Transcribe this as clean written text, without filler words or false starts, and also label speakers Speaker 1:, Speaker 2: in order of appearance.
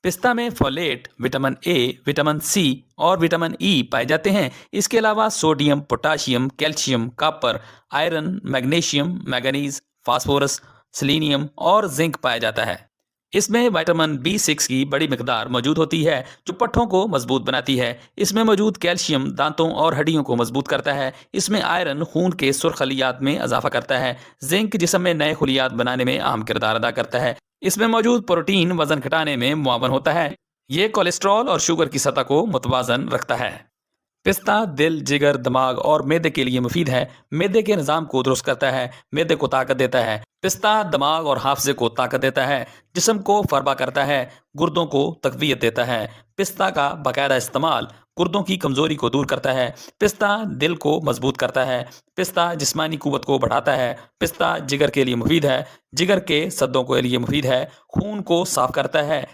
Speaker 1: پستہ میں فولیٹ، vitamin A, vitamin C اور وٹامن ای پائے جاتے ہیں۔ اس کے علاوہ sodium, potassium, calcium, copper, iron, magnesium, manganese, phosphorus, selenium اور زنک پایا جاتا ہے۔ اس میں وٹامن B6 کی بڑی مقدار موجود ہوتی ہے جو پٹھوں کو مضبوط بناتی ہے۔ اس میں موجود کیلشیم دانتوں اور ہڈیوں کو مضبوط کرتا ہے۔ اس میں آئرن خون کے سرخ خلیات میں اضافہ کرتا ہے۔ زنک جسم میں نئے خلیات بنانے میں اہم کردار ادا کرتا ہے۔ اس میں موجود پروٹین وزن گھٹانے میں معاون ہوتا ہے۔ یہ کولیسٹرول اور شوگر کی سطح کو متوازن رکھتا ہے۔ پستہ دل، جگر، دماغ اور معدے کے لیے مفید ہے۔ معدے کے نظام کو درست کرتا ہے، معدے کو طاقت دیتا ہے۔ پستہ دماغ اور حافظے کو طاقت دیتا ہے، جسم کو فربا کرتا ہے، گردوں کو تقویت دیتا ہے۔ پستہ کا باقاعدہ استعمال گردوں کی کمزوری کو دور کرتا ہے۔ پستہ دل کو مضبوط کرتا ہے۔ پستہ جسمانی قوت کو بڑھاتا ہے۔ پستہ جگر کے لیے مفید ہے، جگر کے سدوں کے لیے مفید ہے، خون کو صاف کرتا ہے۔